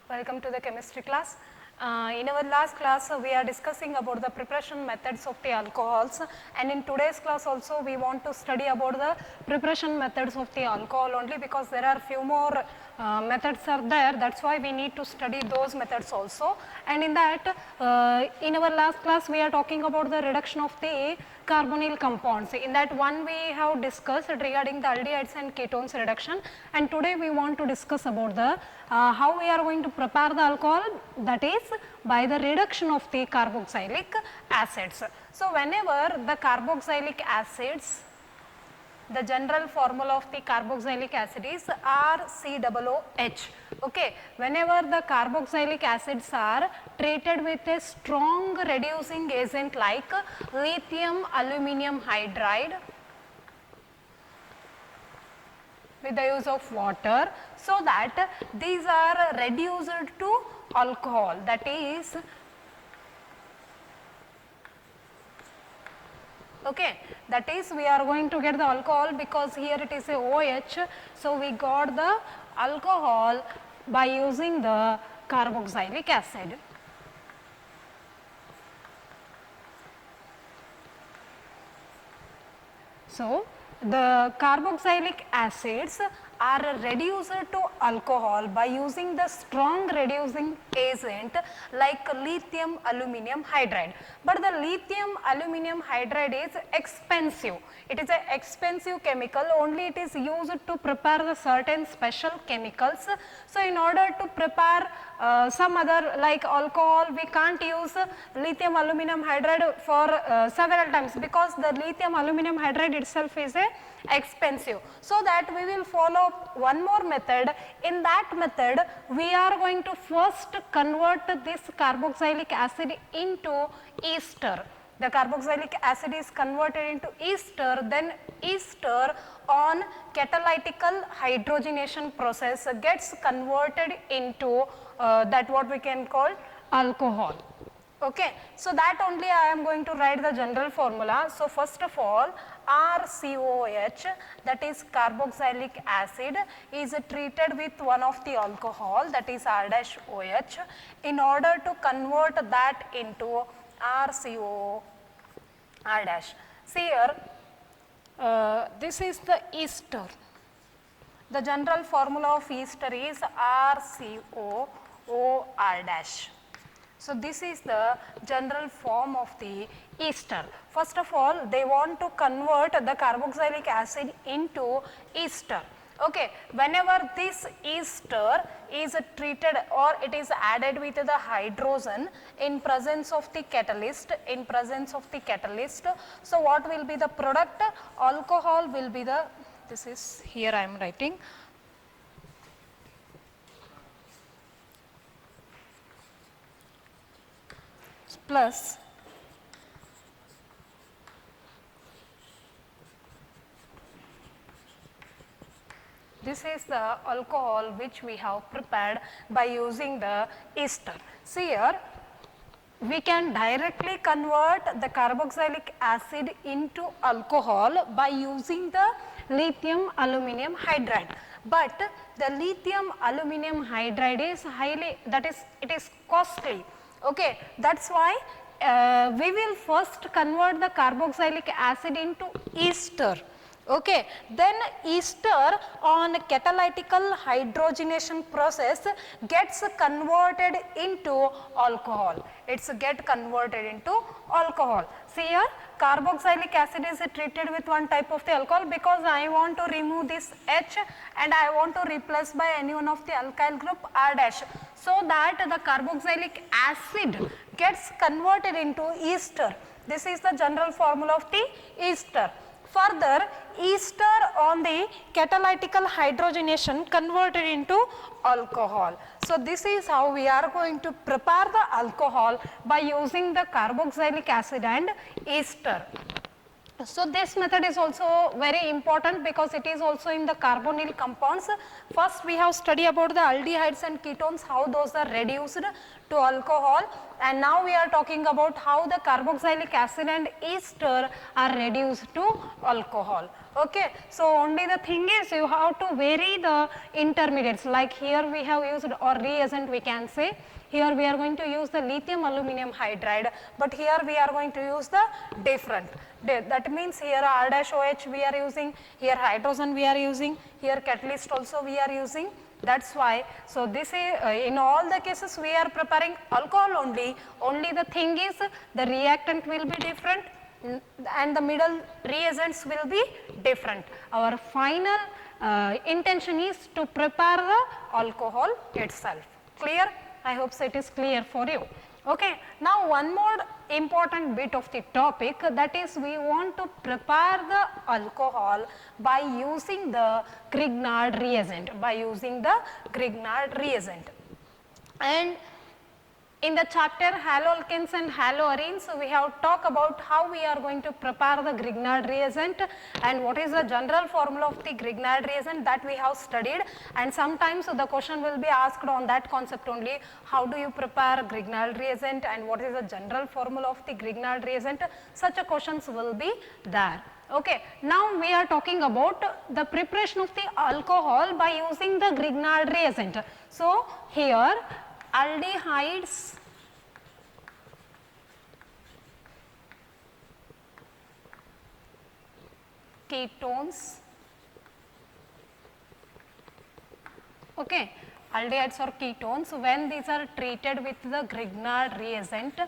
Welcome to the chemistry class. In our last class we are discussing about the preparation methods of the alcohols, and in today's class also we want to study about the preparation methods of the alcohol only, because there are few more methods are there. That's why we need to study those methods also. And in that in our last class we are talking about the reduction of the carbonyl compounds. In that one we have discussed regarding the aldehydes and ketones reduction, and today we want to discuss about the how we are going to prepare the alcohol, that is by the reduction of the carboxylic acids. So whenever the carboxylic acids, the general formula of the carboxylic acid is RCOOH. Okay. Whenever the carboxylic acids are treated with a strong reducing agent like lithium aluminum hydride with the use of water, so that these are reduced to alcohol, that is that is we are going to get the alcohol, because here it is a OH. So we got the alcohol by using the carboxylic acid. So the carboxylic acids are reduced to alcohol by using the strong reducing agent like lithium aluminum hydride. But the lithium aluminum hydride is expensive. It is an expensive chemical, only it is used to prepare the certain special chemicals. So in order to prepare some other like alcohol, we can't use lithium aluminum hydride for several times, because the lithium aluminum hydride itself is expensive. So that we will follow one more method. In that method we are going to first convert this carboxylic acid into ester. The carboxylic acid is converted into ester, then ester on catalytical hydrogenation process gets converted into that what we can call alcohol. Okay. So that only I am going to write the general formula. So first of all, RCOOH, that is carboxylic acid, is treated with one of the alcohol, that is R-OH, in order to convert that into RCOR-. See here, this is the ester. The general formula of ester is RCOOR-. So this is the general form of the ester. First of all, they want to convert the carboxylic acid into ester. Okay. Whenever this ester is treated or it is added with the hydrogen in presence of the catalyst, so what will be the product? Alcohol will be the, this is here I am writing, plus this is the alcohol which we have prepared by using the ester. See here, we can directly convert the carboxylic acid into alcohol by using the lithium aluminum hydride. But the lithium aluminum hydride is highly, that is, it is costly. Okay. That is why we will first convert the carboxylic acid into ester. Okay. Then ester on catalytical hydrogenation process gets converted into alcohol. It's get converted into alcohol. See here, carboxylic acid is treated with one type of the alcohol, because I want to remove this H and I want to replace by any one of the alkyl group R-. So that the carboxylic acid gets converted into ester. This is the general formula of the ester. Further, ester on the catalytical hydrogenation converted into alcohol. So this is how we are going to prepare the alcohol by using the carboxylic acid and ester. So this method is also very important, because it is also in the carbonyl compounds. First we have studied about the aldehydes and ketones, how those are reduced to alcohol, and now we are talking about how the carboxylic acid and ester are reduced to alcohol. Okay, so only the thing is you have to vary the intermediates, like here we have used, or reagent we can say, here we are going to use the lithium aluminum hydride, but here we are going to use the different. That means here R dash OH we are using, here hydrogen we are using, here catalyst also we are using. That's why, so this is in all the cases we are preparing alcohol only the thing is the reactant will be different and the middle reagents will be different. Our final intention is to prepare the alcohol itself. Clear? I hope so it is clear for you. Okay. Now, one more important bit of the topic, that is we want to prepare the alcohol by using the Grignard reagent, and in the chapter haloalkanes and haloarenes, we have talked about how we are going to prepare the Grignard reagent and what is the general formula of the Grignard reagent, that we have studied, and sometimes the question will be asked on that concept only, how do you prepare Grignard reagent and what is the general formula of the Grignard reagent, such a questions will be there. Okay. Now, we are talking about the preparation of the alcohol by using the Grignard reagent. So, here aldehydes, ketones, okay, aldehydes or ketones, when these are treated with the Grignard reagent.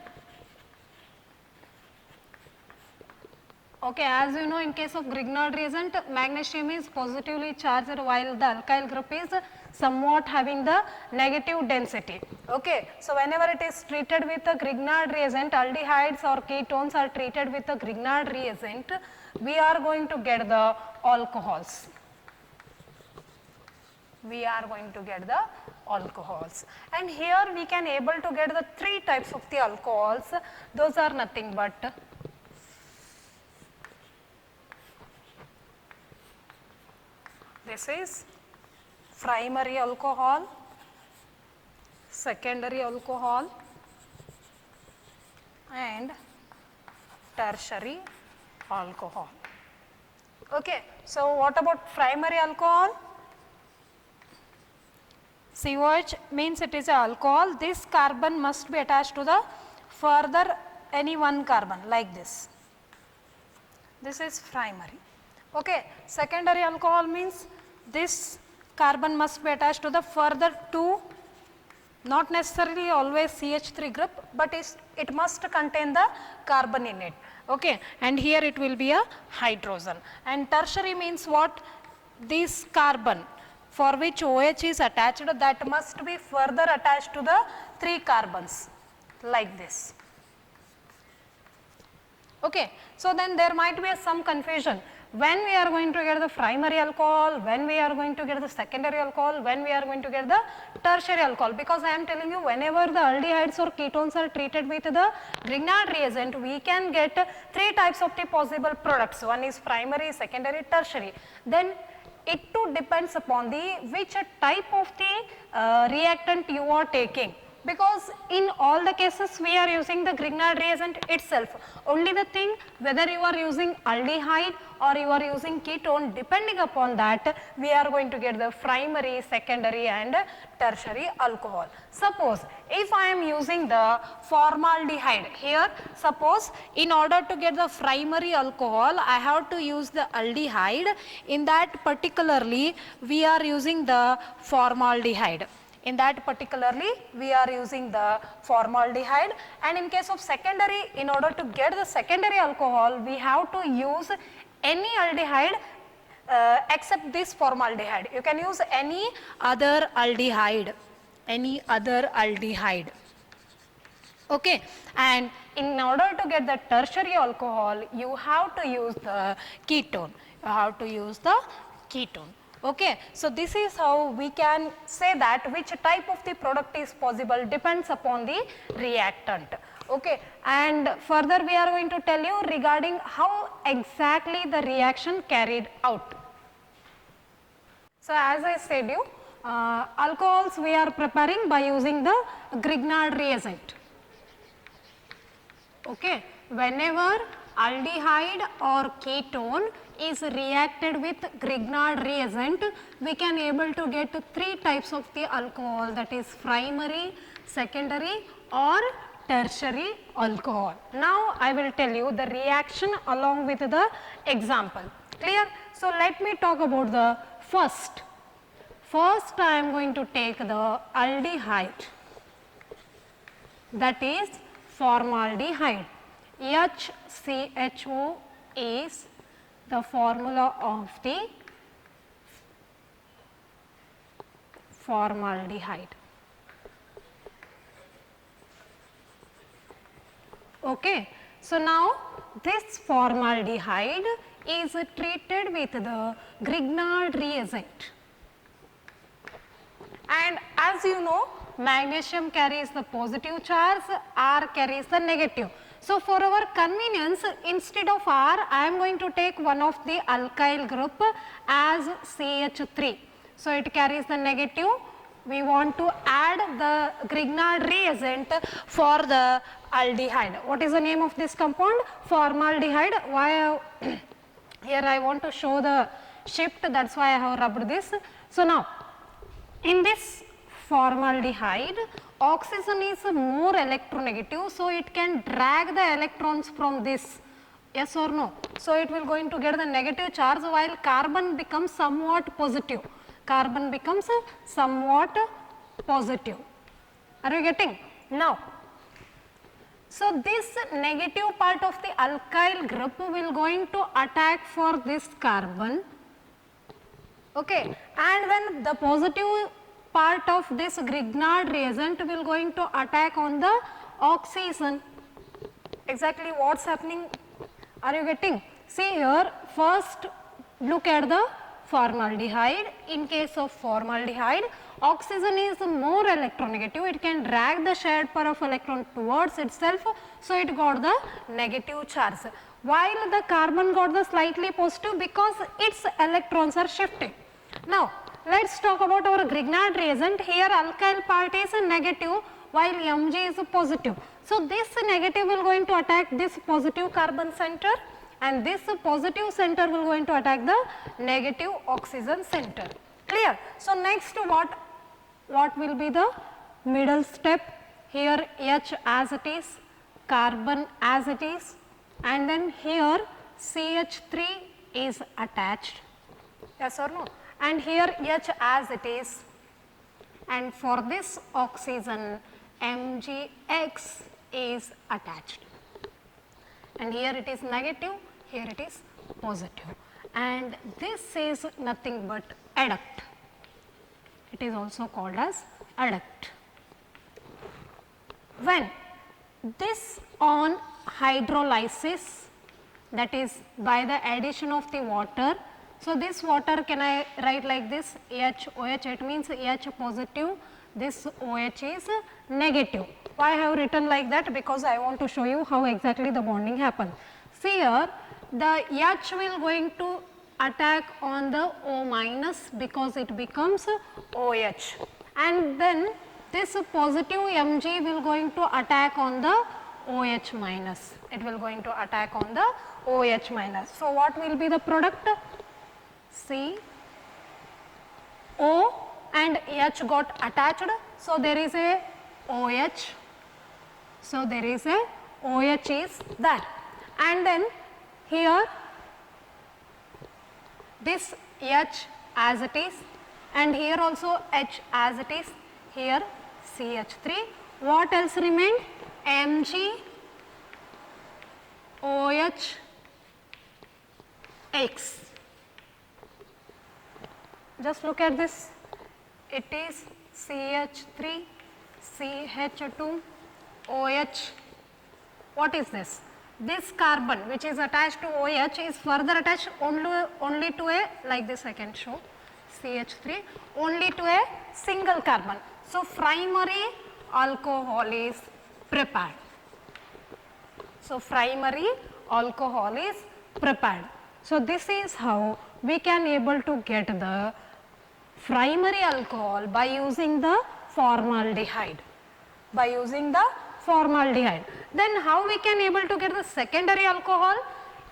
Okay, as you know, in case of Grignard reagent, magnesium is positively charged while the alkyl group is somewhat having the negative density. Okay. So, whenever it is treated with the Grignard reagent, aldehydes or ketones are treated with the Grignard reagent, we are going to get the alcohols. And here we can able to get the 3 types of the alcohols. Those are nothing but this is primary alcohol, secondary alcohol and tertiary alcohol. Okay. So, what about primary alcohol? COH means it is a alcohol. This carbon must be attached to the further any one carbon like this. This is primary. Okay. Secondary alcohol means this carbon must be attached to the further 2, not necessarily always CH3 group, but it must contain the carbon in it. Okay. And here it will be a hydrogen. And tertiary means what? This carbon for which OH is attached, that must be further attached to the 3 carbons like this. Okay. So, then there might be some confusion. When we are going to get the primary alcohol, when we are going to get the secondary alcohol, when we are going to get the tertiary alcohol, because I am telling you, whenever the aldehydes or ketones are treated with the Grignard reagent, we can get 3 types of the possible products. One is primary, secondary, tertiary. Then it too depends upon the which type of the reactant you are taking, because in all the cases we are using the Grignard reagent itself. Only the thing whether you are using aldehyde or you are using ketone, depending upon that we are going to get the primary, secondary and tertiary alcohol. Suppose if I am using the formaldehyde here, suppose in order to get the primary alcohol I have to use the aldehyde, in that particularly we are using the formaldehyde. In that particularly we are using the formaldehyde, and in case of secondary, in order to get the secondary alcohol we have to use any aldehyde except this formaldehyde. You can use any other aldehyde, Okay. And in order to get the tertiary alcohol you have to use the ketone, Okay. So, this is how we can say that which type of the product is possible, depends upon the reactant. Okay. And further we are going to tell you regarding how exactly the reaction carried out. So, as I said you, alcohols we are preparing by using the Grignard reagent. Okay. Whenever aldehyde or ketone is reacted with Grignard reagent, we can able to get 3 types of the alcohol, that is primary, secondary or tertiary alcohol. Now, I will tell you the reaction along with the example. Clear? So, let me talk about the first. First, I am going to take the aldehyde, that is formaldehyde. HCHO is the formula of the formaldehyde. Okay. So, now this formaldehyde is treated with the Grignard reagent, and as you know, magnesium carries the positive charge, R carries the negative. So, for our convenience, instead of R, I am going to take one of the alkyl group as CH3. So, it carries the negative. We want to add the Grignard reagent for the aldehyde. What is the name of this compound? Formaldehyde. Why here I want to show the shift, that is why I have rubbed this. So, now in this formaldehyde, oxygen is more electronegative, so it can drag the electrons from this, yes or no. So, it will going to get the negative charge, while carbon becomes somewhat positive. Carbon becomes somewhat positive. Are you getting? Now, so this negative part of the alkyl group will going to attack for this carbon, okay, and then the positive part of this Grignard reagent will going to attack on the oxygen. Exactly what's happening? Are you getting? See here, first look at the formaldehyde. In case of formaldehyde, oxygen is more electronegative, it can drag the shared pair of electron towards itself, so it got the negative charge, while the carbon got the slightly positive because its electrons are shifting. Now, let us talk about our Grignard reagent. Here alkyl part is negative while Mg is positive. So, this negative will going to attack this positive carbon center, and this positive center will going to attack the negative oxygen center. Clear? So, next what will be the middle step? Here H as it is, carbon as it is, and then here CH3 is attached, yes or no, and here H as it is, and for this oxygen Mgx is attached, and here it is negative, here it is positive, and this is nothing but adduct. It is also called as adduct. When this on hydrolysis, that is by the addition of the water, so this water can I write like this HOH, it means H positive, this OH is negative. Why I have written like that? Because I want to show you how exactly the bonding happens. See here, the H will going to attack on the O minus because it becomes OH, and then this positive Mg will going to attack on the OH minus, it will going to attack on the OH minus. So, what will be the product? See, O and H got attached, so there is a OH, so there is a OH is there, and then here this H as it is, and here also H as it is, here CH3, what else remained? Mg, OH, X. Just look at this, it is CH3, CH2, OH. What is this? This carbon which is attached to OH is further attached only to a, like this I can show, CH3, only to a single carbon. So, primary alcohol is prepared. So, primary alcohol is prepared. So, this is how we can able to get the primary alcohol by using the formaldehyde, by using the formaldehyde. Then how we can able to get the secondary alcohol?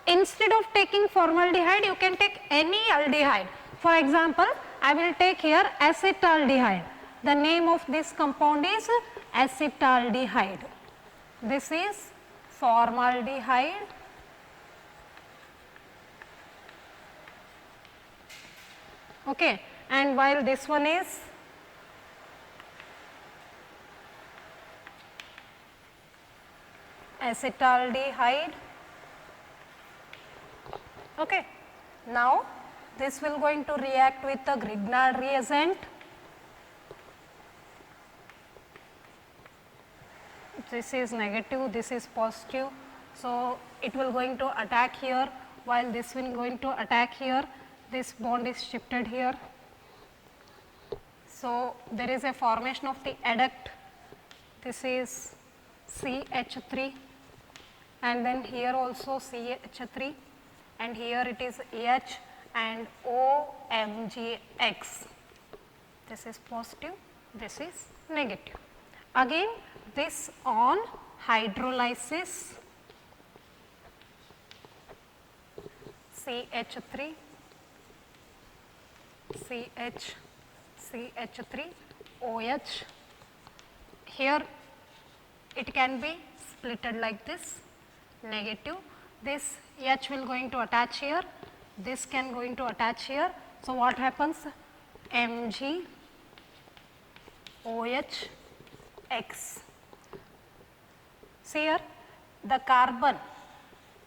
instead of taking formaldehyde, you can take any aldehyde. For example, I will take here acetaldehyde. The name of this compound is acetaldehyde. This is formaldehyde. Okay, and while this one is acetaldehyde. Okay. Now, this will going to react with the Grignard reagent. This is negative, this is positive. So, it will going to attack here, while this will going to attack here. This bond is shifted here. So, there is a formation of the adduct. This is CH3, and then here also CH3, and here it is H and OMGX. This is positive, this is negative. Again, this on hydrolysis, CH3, CH3, OH. Here it can be splitted like this, negative. This H will going to attach here, this can going to attach here. So, what happens? Mg OH X. See here, the carbon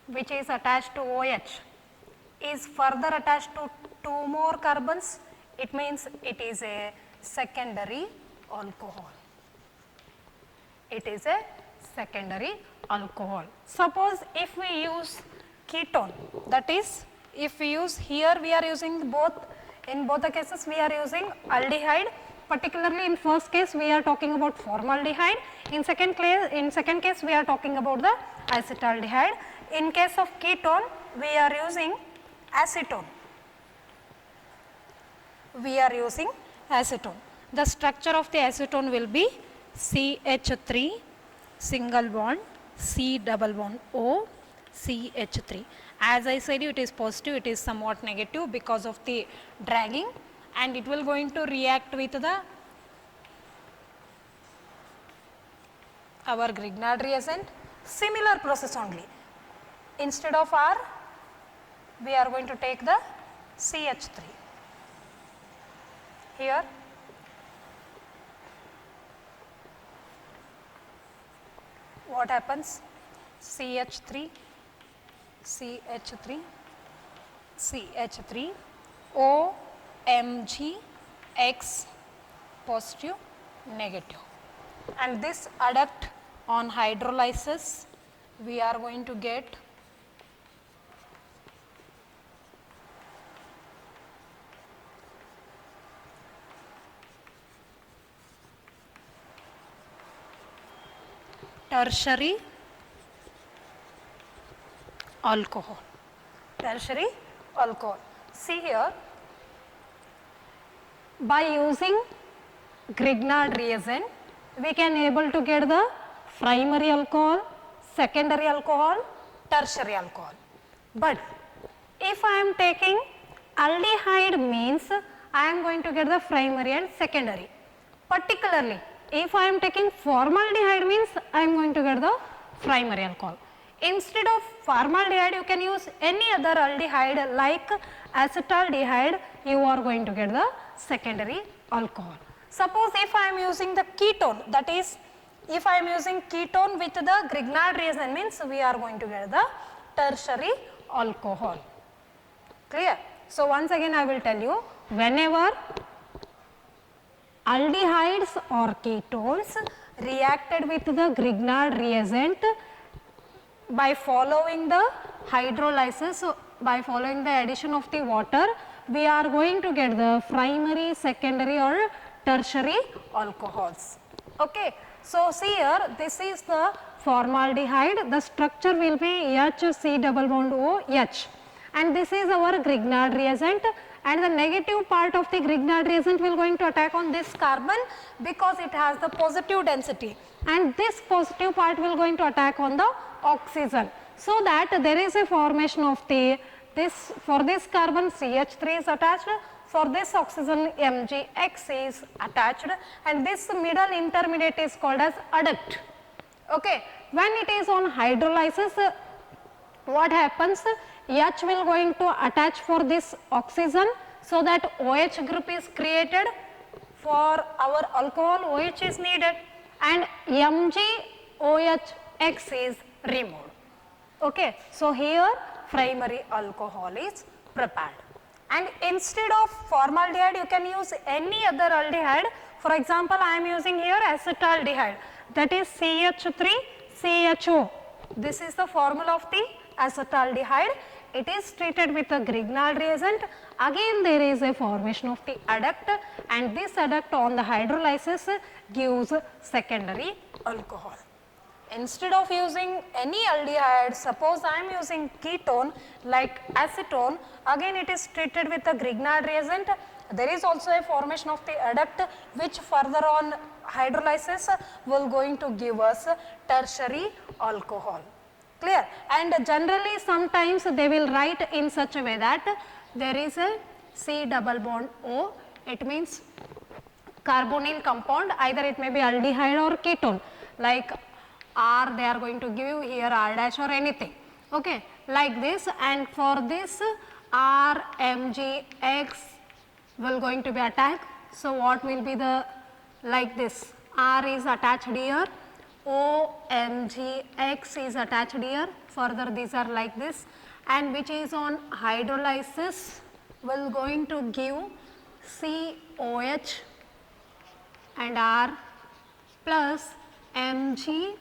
which is attached to OH is further attached to 2 more carbons. It means it is a secondary alcohol. It is a secondary alcohol. Suppose if we use ketone, that is, if we use here, we are using both, in both the cases we are using aldehyde. Particularly in first case we are talking about formaldehyde, in second case we are talking about the acetaldehyde. In case of ketone we are using acetone. We are using acetone. The structure of the acetone will be CH3 single bond C double bond O CH3. As I said, it is positive, it is somewhat negative because of the dragging, and it will going to react with the our Grignard reagent. Similar process only. Instead of R, we are going to take the CH3. Here what happens? CH3, CH3, CH3, OMG X positive, negative. And this adduct on hydrolysis, we are going to get tertiary alcohol. Tertiary alcohol. See here, by using Grignard reagent, we can able to get the primary alcohol, secondary alcohol, tertiary alcohol. But if I am taking aldehyde means I am going to get the primary and secondary. Particularly if I am taking formaldehyde means I am going to get the primary alcohol. Instead of formaldehyde, you can use any other aldehyde like acetaldehyde, you are going to get the secondary alcohol. Suppose if I am using the ketone, that is, if I am using ketone with the Grignard reagent means we are going to get the tertiary alcohol. Clear? So, once again I will tell you, whenever aldehydes or ketones reacted with the Grignard reagent, by following the hydrolysis, by following the addition of the water, we are going to get the primary, secondary or tertiary alcohols. Okay. So, see here, this is the formaldehyde, the structure will be HC double bond OH, and this is our Grignard reagent, and the negative part of the Grignard reagent will going to attack on this carbon because it has the positive density, and this positive part will going to attack on the oxygen. So that there is a formation of the this for this carbon CH3 is attached, for this oxygen MgX is attached, and this middle intermediate is called as adduct. Okay. When it is on hydrolysis, what happens? H will going to attach for this oxygen, so that OH group is created. For our alcohol, OH is needed, and MgOH X is removed. Okay. So, here primary alcohol is prepared, and instead of formaldehyde you can use any other aldehyde. For example, I am using here acetaldehyde, that is CH3CHO. This is the formula of the acetaldehyde. It is treated with a Grignard reagent. Again there is a formation of the adduct, and this adduct on the hydrolysis gives secondary alcohol. Instead of using any aldehyde, suppose I am using ketone like acetone, again it is treated with a Grignard reagent. There is also a formation of the adduct, which further on hydrolysis will going to give us tertiary alcohol. Clear? And generally sometimes they will write in such a way that there is a C double bond O, it means carbonyl compound, either it may be aldehyde or ketone, like R they are going to give you here R dash or anything, okay, like this. And for this RMgX will going to be attacked. So, what will be the like this, R is attached here, OMgX is attached here, further these are like this, and which is on hydrolysis will going to give COH and R plus MgOH(X).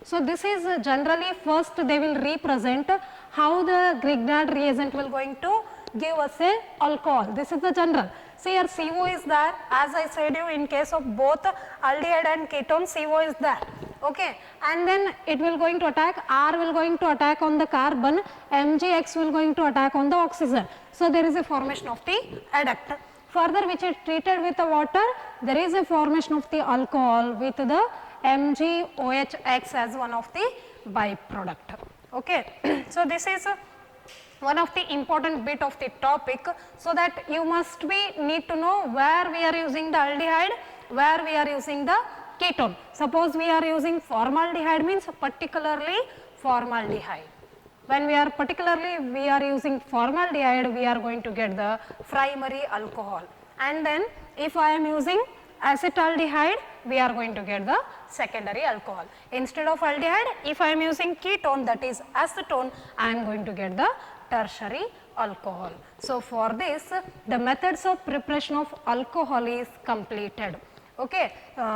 So, this is generally first they will represent how the Grignard reagent will going to give us a alcohol. This is the general. See here CO is there, as I said you, in case of both aldehyde and ketone CO is there, okay, and then it will going to attack, R will going to attack on the carbon, MgX will going to attack on the oxygen. So, there is a formation of the adduct. Further, which is treated with the water, there is a formation of the alcohol with the MgOH(X) as one of the byproduct. Okay. So, this is one of the important bit of the topic, so that you must be need to know where we are using the aldehyde, where we are using the ketone. Suppose we are using formaldehyde, means particularly formaldehyde. When we are using formaldehyde, we are going to get the primary alcohol, and then if I am using acetaldehyde, we are going to get the secondary alcohol. Instead of aldehyde, if I am using ketone, that is acetone, I am going to get the tertiary alcohol. So, for this the methods of preparation of alcohol is completed. Okay.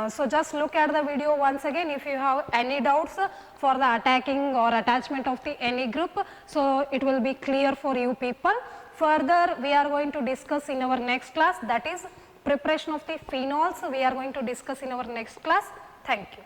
So, just look at the video once again if you have any doubts for the attacking or attachment of the any group. So, it will be clear for you people. Further, we are going to discuss in our next class, that is preparation of the phenols we are going to discuss in our next class. Thank you.